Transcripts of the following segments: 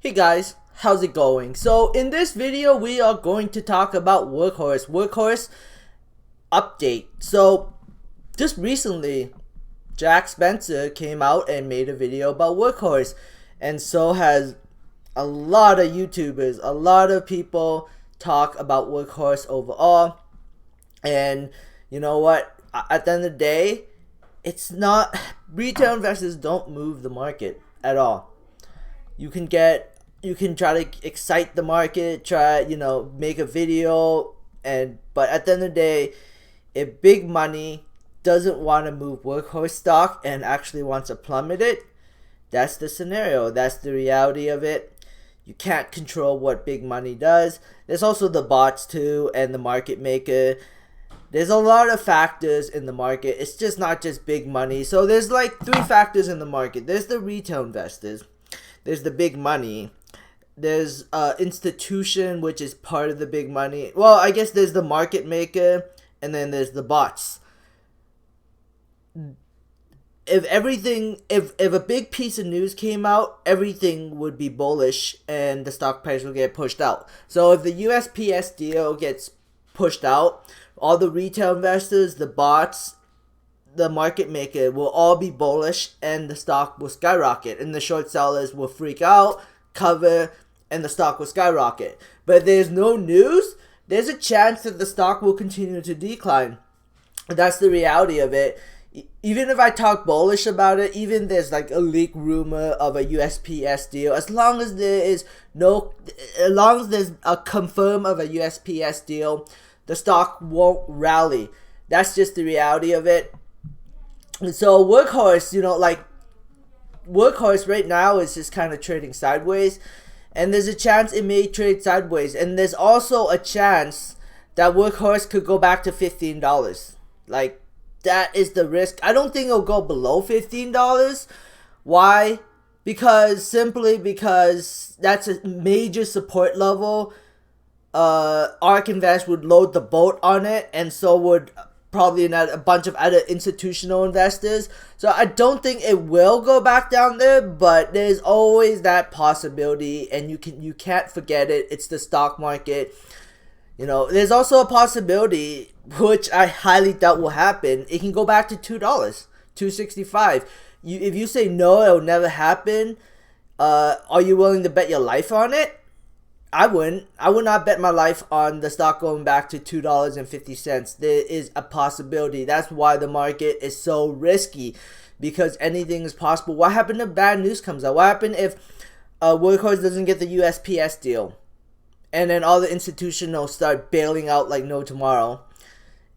Hey guys, how's it going? So in this video we are going to talk about Workhorse Update. So just recently Jack Spencer came out and made a video about Workhorse, and so has a lot of YouTubers. A lot of people talk about Workhorse overall, and you know what, at the end of the day, it's not, retail investors don't move the market at all. You can try to excite the market, try, make a video, but at the end of the day, if big money doesn't want to move Workhorse stock and actually wants to plummet it, that's the scenario. That's the reality of it. You can't control what big money does. There's also the bots too, and the market maker. There's a lot of factors in the market. It's just not just big money. So there's like three factors in the market. There's the retail investors. There's the big money. There's institution, which is part of the big money. Well, I guess there's the market maker, and then there's the bots. If a big piece of news came out, everything would be bullish and the stock price will get pushed out. So if the USPS deal gets pushed out, all the retail investors, the bots, the market maker will all be bullish and the stock will skyrocket, and the short sellers will freak out, cover, and the stock will skyrocket. But if there's no news, there's a chance that the stock will continue to decline. That's the reality of it. Even if I talk bullish about it, even there's like a leak rumor of a USPS deal, as long as there's a confirm of a USPS deal, the stock won't rally. That's just the reality of it. And so Workhorse, Workhorse right now is just kind of trading sideways, and there's a chance it may trade sideways, and there's also a chance that Workhorse could go back to $15. Like, that is the risk. I don't think it'll go below $15. Why? Simply because that's a major support level. ARK Invest would load the boat on it, and so would probably a bunch of other institutional investors. So I don't think it will go back down there, but there's always that possibility, and you can't forget it. It's the stock market. There's also a possibility, which I highly doubt will happen. It can go back to $2, $2.65. If you say no, it will never happen, are you willing to bet your life on it? I wouldn't. I would not bet my life on the stock going back to $2.50. There is a possibility. That's why the market is so risky, because anything is possible. What happened if bad news comes out? What happened if Workhorse doesn't get the USPS deal, and then all the institutionals start bailing out like no tomorrow,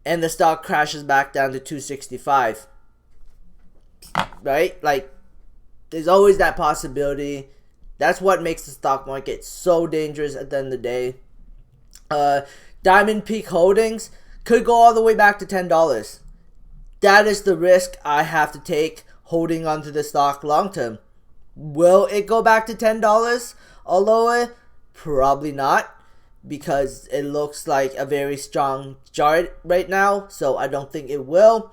and the stock crashes back down to $2.65? Right? Like, there's always that possibility. That's what makes the stock market so dangerous at the end of the day. Diamond Peak Holdings could go all the way back to $10. That is the risk I have to take holding onto the stock long term. Will it go back to $10 or lower? Probably not, because it looks like a very strong chart right now, so I don't think it will.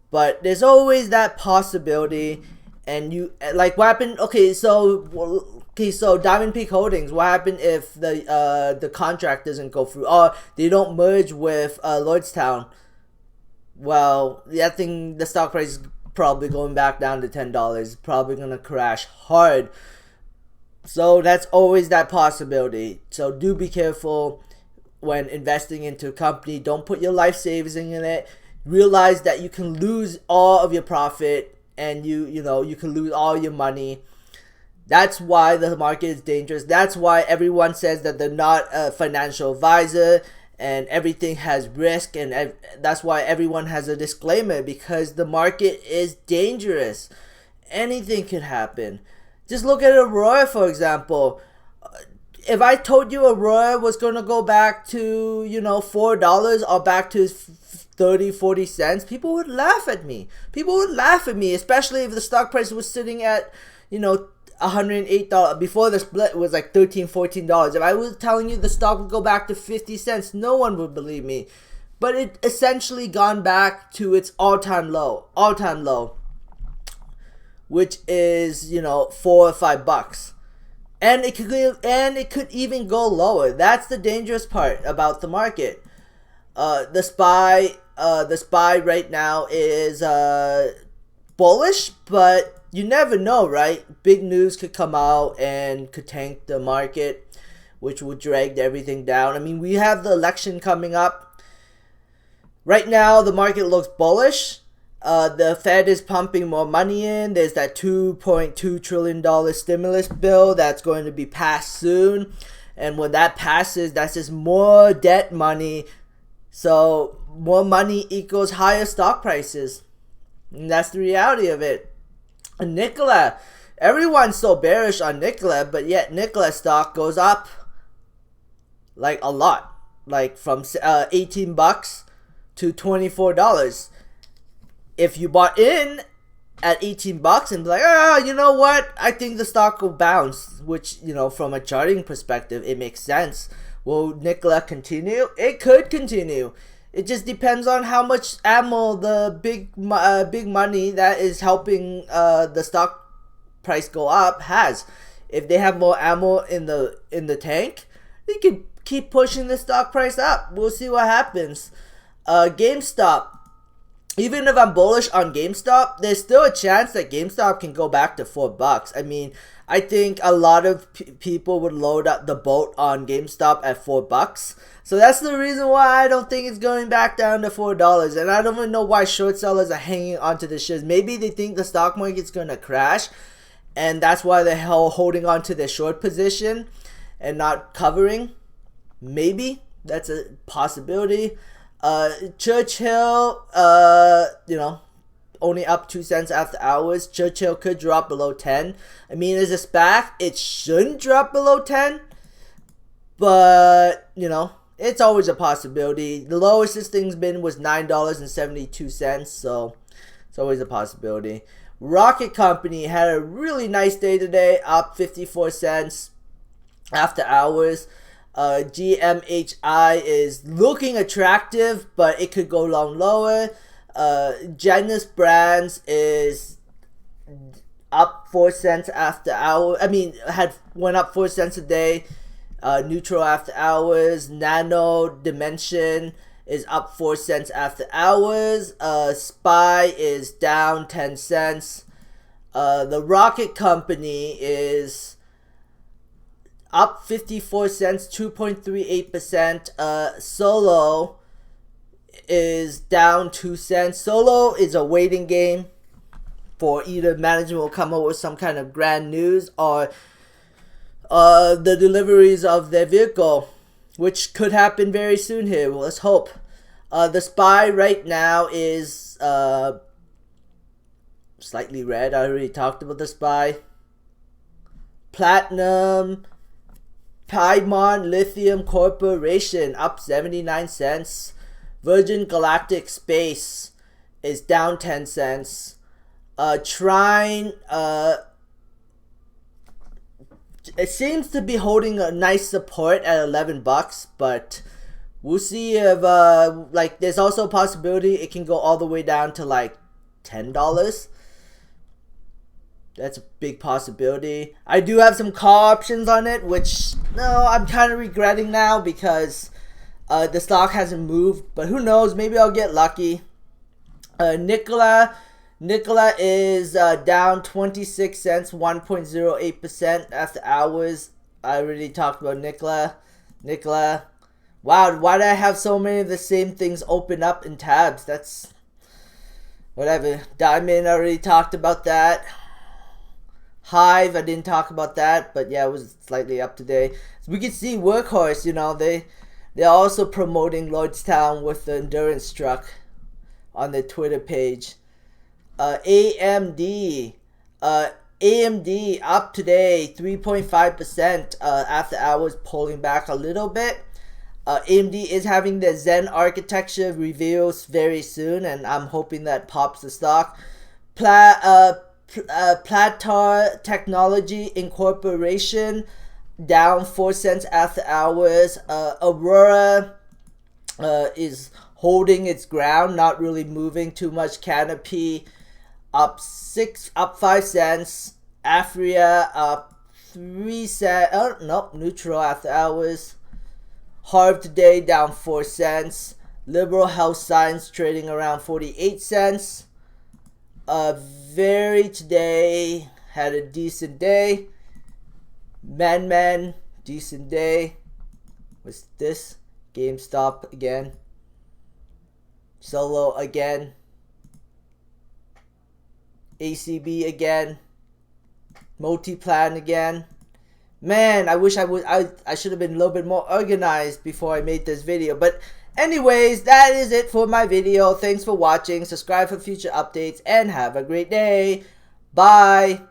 But there's always that possibility. And what happened? So Diamond Peak Holdings, what happened if the contract doesn't go through, or they don't merge with Lordstown? Well, I think the stock price is probably going back down to $10. Probably gonna crash hard. So that's always that possibility. So do be careful when investing into a company. Don't put your life savings in it. Realize that you can lose all of your profit, and you can lose all your money. That's why the market is dangerous. That's why everyone says that they're not a financial advisor and everything has risk, and that's why everyone has a disclaimer, because the market is dangerous. Anything could happen. Just look at Aurora, for example. If I told you Aurora was going to go back to, $4 or back to 30-40 cents, people would laugh at me. Especially if the stock price was sitting at, $108. Before the split, it was like $13-14. If I was telling you the stock would go back to 50 cents, no one would believe me. But it essentially gone back to its all-time low, which is, $4 or $5. and it could even go lower. That's the dangerous part about the market. The SPY right now is bullish, but you never know, right? Big news could come out and could tank the market, which would drag everything down. I mean, we have the election coming up. Right now, the market looks bullish. The Fed is pumping more money in. There's that $2.2 trillion stimulus bill that's going to be passed soon. And when that passes, that's just more debt money. So more money equals higher stock prices. And that's the reality of it. And Nikola, everyone's so bearish on Nikola, but yet Nikola stock goes up like a lot. Like from $18 to $24. If you bought in at $18 and be like, oh, you know what? I think the stock will bounce, which, you know, from a charting perspective, it makes sense. Will Nikola continue? It could continue. It just depends on how much ammo the big money that is helping the stock price go up has. If they have more ammo in the tank, they can keep pushing the stock price up. We'll see what happens. GameStop. Even if I'm bullish on GameStop, there's still a chance that GameStop can go back to $4. I mean, I think a lot of people would load up the boat on GameStop at $4. So that's the reason why I don't think it's going back down to $4. And I don't even know why short sellers are hanging onto the shares. Maybe they think the stock market's going to crash, and that's why they're holding on to their short position and not covering. Maybe that's a possibility. Churchill, you know, only up 2 cents after hours. Churchill could drop below 10. I mean, as a SPAC, it shouldn't drop below 10, but, you know, it's always a possibility. The lowest this thing's been was $9.72, so it's always a possibility. Rocket Company had a really nice day today, up 54 cents after hours. GMHI is looking attractive, but it could go long lower. Janus Brands is up 4 cents after hour. I mean, went up 4 cents a day. Neutral after hours. Nano Dimension is up 4 cents after hours. SPY is down 10 cents. The Rocket Company is up 54 cents, 2.38%. Solo is down 2 cents. Solo is a waiting game for either management will come up with some kind of grand news or the deliveries of their vehicle, which could happen very soon here. Well, let's hope. The SPY right now is slightly red. I already talked about the SPY. Platinum, Piedmont Lithium Corporation up 79 cents. Virgin Galactic Space is down 10 cents. Trine, it seems to be holding a nice support at $11, but we'll see if like there's also a possibility it can go all the way down to like $10. That's a big possibility. I do have some call options on it, which no, I'm kind of regretting now because the stock hasn't moved. But who knows? Maybe I'll get lucky. Nikola is down 26 cents, 1.08% after hours. I already talked about Nikola. Wow, why do I have so many of the same things open up in tabs? That's whatever. Diamond, I already talked about that. Hive, I didn't talk about that, but yeah, it was slightly up today. So we can see Workhorse, you know, they're also promoting Lloydstown with the endurance truck on their Twitter page. AMD up today 3.5% after hours, pulling back a little bit. AMD is having their Zen architecture reveals very soon, and I'm hoping that pops the stock. Platar Technology Incorporation down 4 cents after hours. Aurora is holding its ground, not really moving too much. Canopy up 5 cents. Afria up 3 cents. Oh, nope, neutral after hours. Harv today down 4 cents. Liberal Health Science trading around 48 cents. Very today had a decent day. Man, decent day. What's this? GameStop again. Solo again. ACB again. Multiplan again. Man, I wish I should have been a little bit more organized before I made this video. But anyways, that is it for my video. Thanks for watching. Subscribe for future updates and have a great day. Bye.